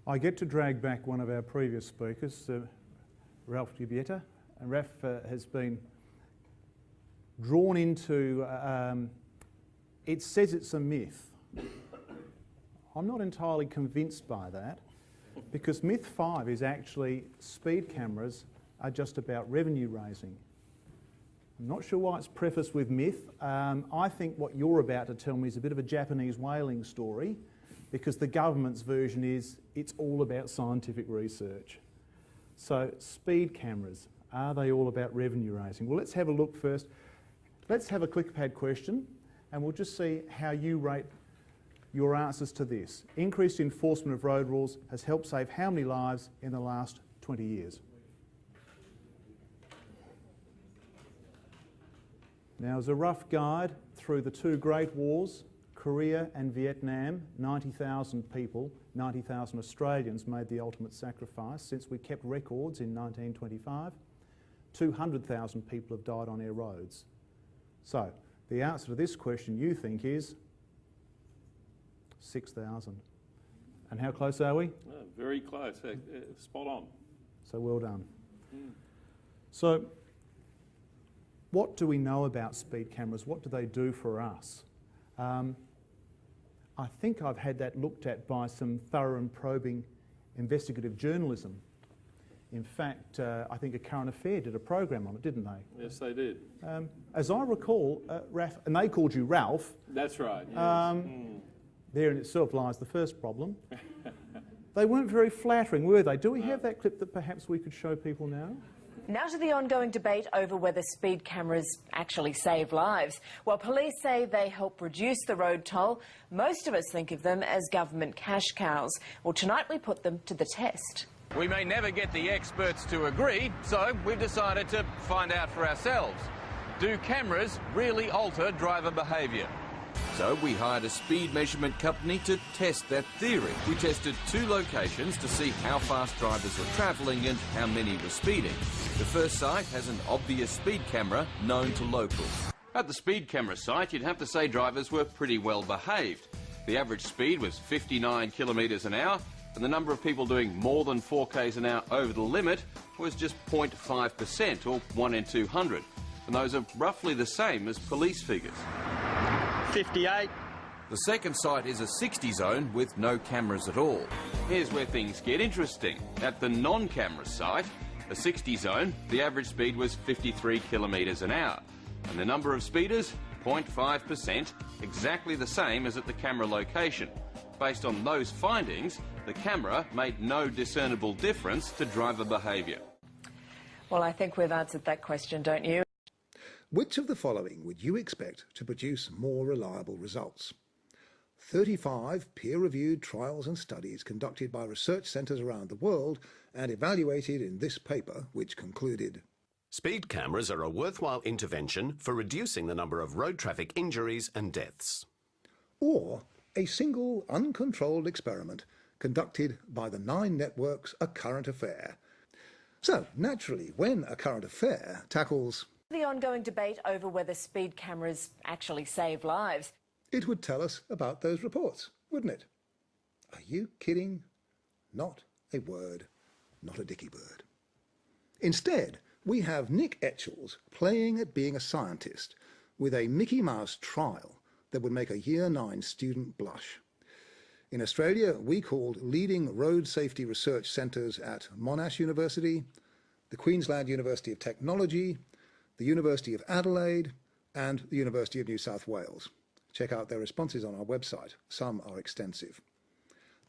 I get to drag back one of our previous speakers, Ralph Giubietta, and Ralph has been drawn into, it says it's a myth. I'm not entirely convinced by that, because myth 5 is actually speed cameras are just about revenue raising. I'm not sure why it's prefaced with myth. I think what you're about to tell me is a bit of a Japanese whaling story, because the government's version is it's all about scientific research. So speed cameras, are they all about revenue raising? Well, let's have a look first. Let's have a ClickPad question, and we'll just see how you rate your answers to this. Increased enforcement of road rules has helped save how many lives in the last 20 years? Now, as a rough guide through the two great wars, Korea and Vietnam, 90,000 people, 90,000 Australians made the ultimate sacrifice. Since we kept records in 1925, 200,000 people have died on our roads. So, the answer to this question you think is 6,000. And how close are we? Very close, spot on. So well done. So, what do we know about speed cameras? What do they do for us? I think I've had that looked at by some thorough and probing investigative journalism. In fact, I think A Current Affair did a program on it, didn't they? Yes, they did. As I recall, Ralph, and they called you Ralph. That's right, yes. There in itself lies the first problem. They weren't very flattering, were they? Do we have that clip that perhaps we could show people now? Now to the ongoing debate over whether speed cameras actually save lives. While police say they help reduce the road toll, most of us think of them as government cash cows. Well, tonight we put them to the test. We may never get the experts to agree, so we've decided to find out for ourselves. Do cameras really alter driver behaviour? So we hired a speed measurement company to test that theory. We tested 2 locations to see how fast drivers were travelling and how many were speeding. The first site has an obvious speed camera known to locals. At the speed camera site, you'd have to say drivers were pretty well behaved. The average speed was 59 kilometres an hour, and the number of people doing more than 4 k's an hour over the limit was just 0.5%, or 1 in 200. And those are roughly the same as police figures. 58. The second site is a 60 zone with no cameras at all. Here's where things get interesting. At the non-camera site, a 60 zone, the average speed was 53 kilometres an hour. And the number of speeders, 0.5%, exactly the same as at the camera location. Based on those findings, the camera made no discernible difference to driver behaviour. Well, I think we've answered that question, don't you? Which of the following would you expect to produce more reliable results? 35 peer-reviewed trials and studies conducted by research centres around the world and evaluated in this paper, which concluded: speed cameras are a worthwhile intervention for reducing the number of road traffic injuries and deaths. Or a single uncontrolled experiment conducted by the 9 networks A Current Affair. So, naturally, when A Current Affair tackles The ongoing debate over whether speed cameras actually save lives, it would tell us about those reports, wouldn't it? Are you kidding? Not a word, not a dicky bird. Instead, we have Nick Etchells playing at being a scientist with a Mickey Mouse trial that would make a Year 9 student blush. In Australia, we called leading road safety research centres at Monash University, the Queensland University of Technology, the University of Adelaide and the University of New South Wales. Check out their responses on our website. Some are extensive.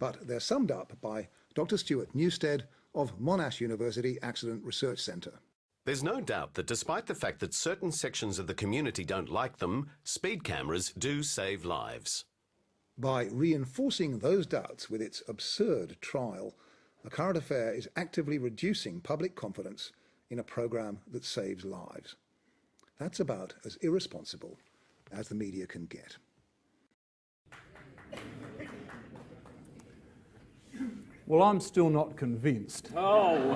But they're summed up by Dr. Stuart Newstead of Monash University Accident Research Centre. There's no doubt that despite the fact that certain sections of the community don't like them, speed cameras do save lives. By reinforcing those doubts with its absurd trial, A Current Affair is actively reducing public confidence in a programme that saves lives. That's about as irresponsible as the media can get. Well, I'm still not convinced. Oh,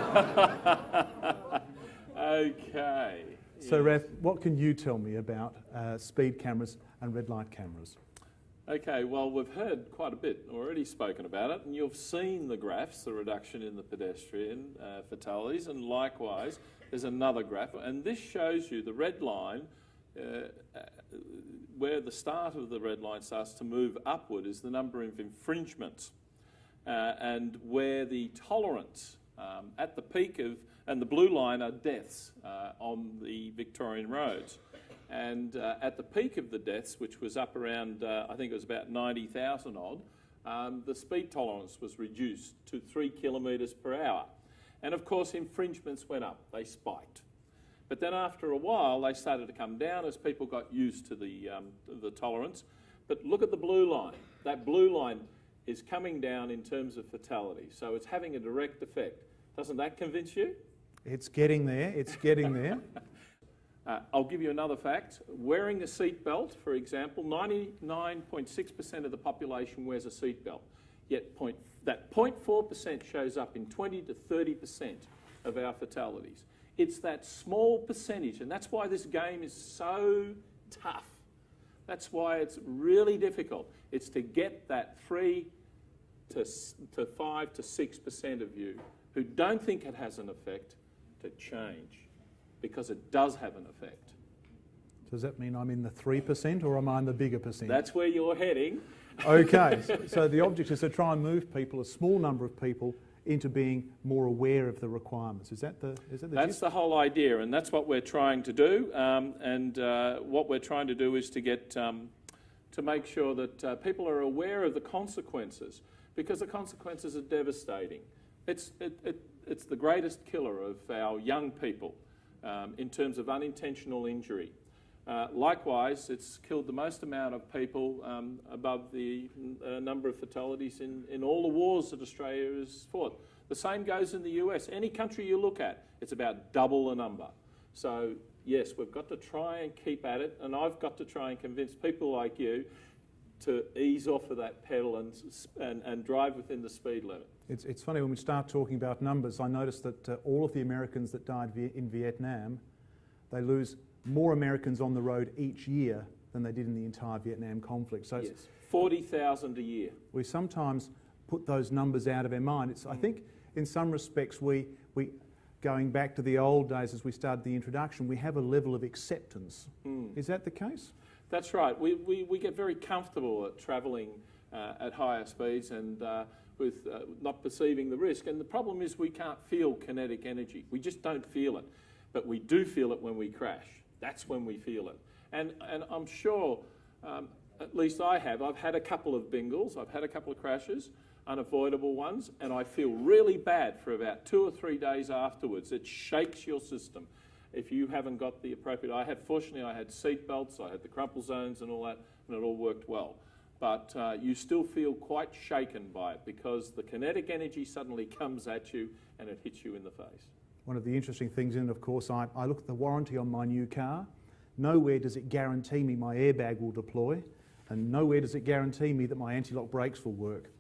okay. So, Ralph, what can you tell me about speed cameras and red light cameras? Okay, well, we've heard quite a bit already spoken about it, and you've seen the graphs, the reduction in the pedestrian fatalities, and likewise, there's another graph, and this shows you the red line, where the start of the red line starts to move upward is the number of infringements, and where the tolerance at the peak of, and the blue line are deaths on the Victorian roads. And at the peak of the deaths, which was up around, I think it was about 90,000 odd, the speed tolerance was reduced to 3 kilometres per hour. And of course, infringements went up, they spiked. But then after a while, they started to come down as people got used to the tolerance. But look at the blue line. That blue line is coming down in terms of fatality. So it's having a direct effect. Doesn't that convince you? It's getting there, it's getting there. I'll give you another fact. Wearing a seatbelt, for example, 99.6% of the population wears a seatbelt, yet that 0.4% shows up in 20 to 30% of our fatalities. It's that small percentage, and that's why this game is so tough. That's why it's really difficult. It's to get that 3 to 5 to 6% of you who don't think it has an effect to change, because it does have an effect. Does that mean I'm in the 3% or am I in the bigger percent? That's where you're heading. Okay, so the object is to try and move people, a small number of people, into being more aware of the requirements. Is that the That's gist? the whole idea, and that's what we're trying to do. What we're trying to do is to get to make sure that people are aware of the consequences, because the consequences are devastating. It's the greatest killer of our young people. In terms of unintentional injury. Likewise, it's killed the most amount of people above the number of fatalities in all the wars that Australia has fought. The same goes in the US. Any country you look at, it's about double the number. So, yes, we've got to try and keep at it, and I've got to try and convince people like you to ease off of that pedal and drive within the speed limit. It's funny, when we start talking about numbers, I noticed that all of the Americans that died in Vietnam, they lose more Americans on the road each year than they did in the entire Vietnam conflict. So yes, 40,000 a year. We sometimes put those numbers out of our mind. I think in some respects we, going back to the old days as we started the introduction, we have a level of acceptance. Is that the case? That's right. We get very comfortable at travelling at higher speeds and with not perceiving the risk. And the problem is we can't feel kinetic energy. We just don't feel it. But we do feel it when we crash. That's when we feel it. And I'm sure, at least I have, I've had a couple of bingles, I've had a couple of crashes, unavoidable ones, and I feel really bad for about 2 or 3 days afterwards. It shakes your system if you haven't got the appropriate... Fortunately, I had seat belts, I had the crumple zones and all that, and it all worked well. But you still feel quite shaken by it because the kinetic energy suddenly comes at you and it hits you in the face. One of the interesting things in it, of course, I look at the warranty on my new car. Nowhere does it guarantee me my airbag will deploy, and nowhere does it guarantee me that my anti-lock brakes will work.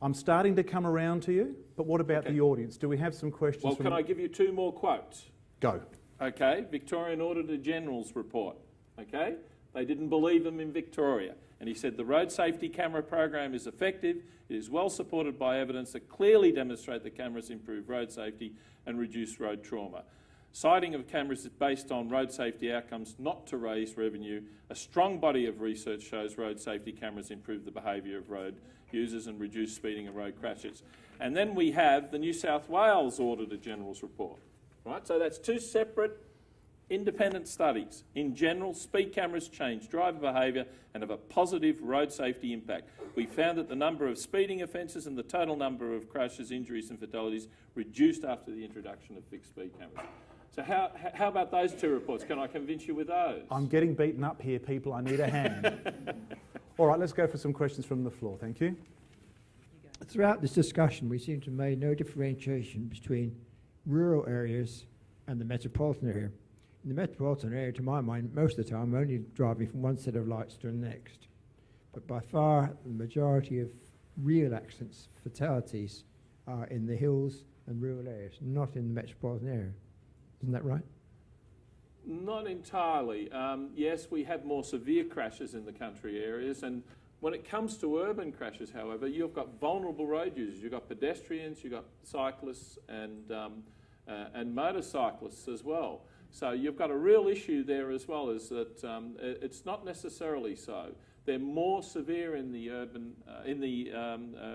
I'm starting to come around to you, but what about the audience? Do we have some questions? Well, can I give you 2 more quotes? Go. Okay, Victorian Auditor General's report. Okay, they didn't believe him in Victoria. And he said the road safety camera program is effective. It is well supported by evidence that clearly demonstrate that cameras improve road safety and reduce road trauma. Citing of cameras is based on road safety outcomes, not to raise revenue. A strong body of research shows road safety cameras improve the behaviour of road users and reduce speeding and road crashes. And then we have the New South Wales Auditor General's report. Right, so that's 2 separate independent studies. In general, speed cameras change driver behaviour and have a positive road safety impact. We found that the number of speeding offences and the total number of crashes, injuries and fatalities reduced after the introduction of fixed speed cameras. So how about those 2 reports? Can I convince you with those? I'm getting beaten up here, people. I need a hand. All right, let's go for some questions from the floor. Thank you. Throughout this discussion, we seem to have made no differentiation between rural areas and the metropolitan area. In the metropolitan area, to my mind, most of the time, I'm only driving from one set of lights to the next. But by far, the majority of real accidents, fatalities, are in the hills and rural areas, not in the metropolitan area. Isn't that right? Not entirely. Yes, we have more severe crashes in the country areas, and when it comes to urban crashes, however, you've got vulnerable road users. You've got pedestrians, you've got cyclists and motorcyclists as well. So you've got a real issue there as well, is that it's not necessarily so. They're more severe in the urban,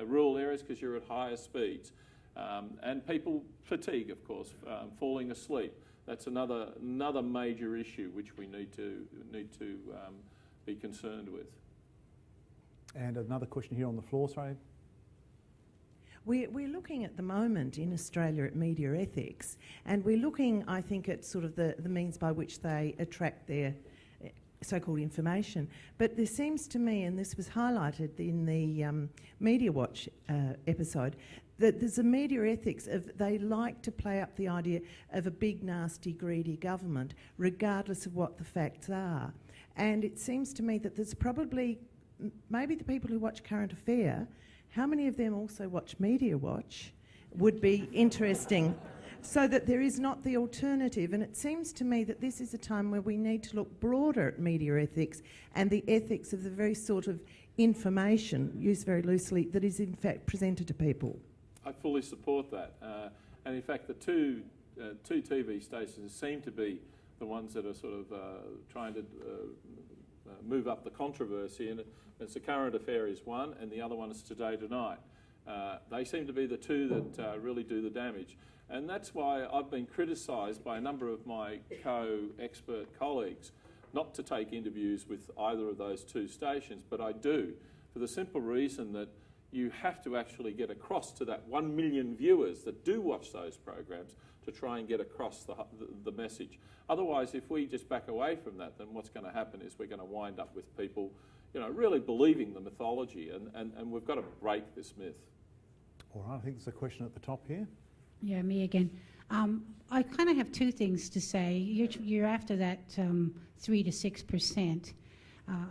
rural areas because you're at higher speeds. And people fatigue, of course, falling asleep. That's another major issue which we need to be concerned with. And another question here on the floor, sorry. We're looking at the moment in Australia at media ethics, and we're looking, I think, at sort of the means by which they attract their so-called information. But there seems to me, and this was highlighted in the Media Watch episode, that there's a media ethics of they like to play up the idea of a big, nasty, greedy government, regardless of what the facts are. And it seems to me that there's probably, maybe the people who watch Current Affair, how many of them also watch Media Watch would be interesting, so that there is not the alternative. And it seems to me that this is a time where we need to look broader at media ethics and the ethics of the very sort of information, used very loosely, that is in fact presented to people. I fully support that. And in fact, the two TV stations seem to be the ones that are sort of trying to move up the controversy. And it's The Current Affair is one, and the other one is Today Tonight. They seem to be the two that really do the damage. And that's why I've been criticised by a number of my co-expert colleagues not to take interviews with either of those two stations, but I do, for the simple reason that you have to actually get across to that 1 million viewers that do watch those programs to try and get across the message. Otherwise, if we just back away from that, then what's going to happen is we're going to wind up with people, you know, really believing the mythology, and we've got to break this myth. All right, I think there's a question at the top here. Yeah, me again. I kind of have two things to say. You're after that 3 to 6%.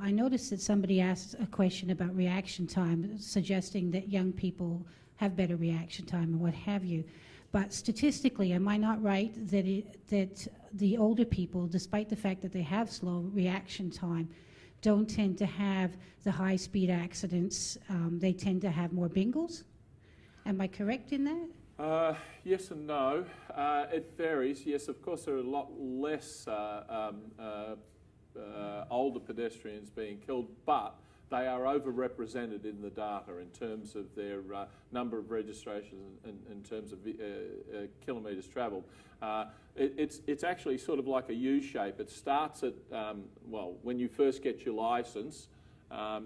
I noticed that somebody asked a question about reaction time, suggesting that young people have better reaction time and what have you. But statistically, am I not right that the older people, despite the fact that they have slow reaction time, don't tend to have the high-speed accidents? They tend to have more bingles? Am I correct in that? Yes and no. It varies. Yes, of course, there are a lot less older pedestrians being killed, but they are overrepresented in the data in terms of their number of registrations and in terms of kilometres travelled. It's actually sort of like a U-shape. It starts at, well, when you first get your licence,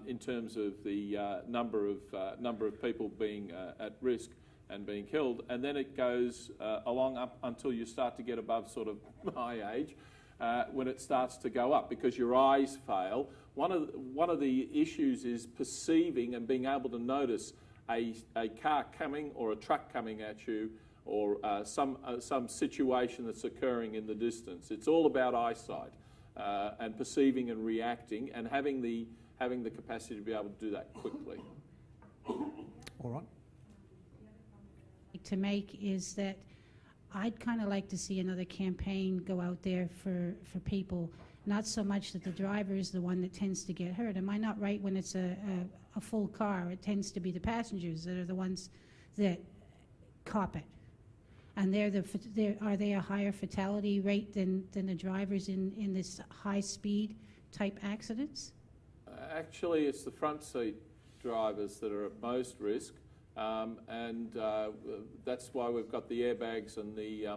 in terms of the number of people being at risk and being killed, and then it goes along up until you start to get above sort of my age, when it starts to go up because your eyes fail. One of the issues is perceiving and being able to notice a car coming or a truck coming at you, or some situation that's occurring in the distance. It's all about eyesight and perceiving and reacting and having the capacity to be able to do that quickly. All right. To make is that I'd kind of like to see another campaign go out there for people, not so much that the driver is the one that tends to get hurt. Am I not right when it's a full car? It tends to be the passengers that are the ones that cop it. And are they a higher fatality rate than the drivers in this high-speed type accidents? Actually, it's the front seat drivers that are at most risk. And that's why we've got the airbags, and the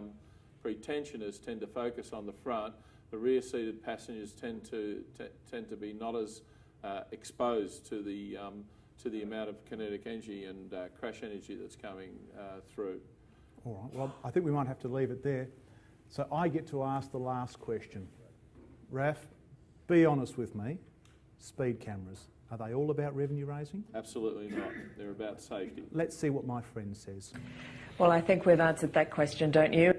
pretensioners tend to focus on the front. The rear-seated passengers tend to be not as exposed to the amount of kinetic energy and crash energy that's coming through. All right. Well, I think we might have to leave it there. So I get to ask the last question. Raf, be honest with me. Speed cameras. Are they all about revenue raising? Absolutely not. They're about safety. Let's see what my friend says. Well, I think we've answered that question, don't you?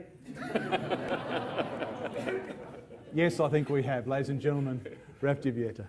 Yes, I think we have. Ladies and gentlemen, Raf Di Vieta.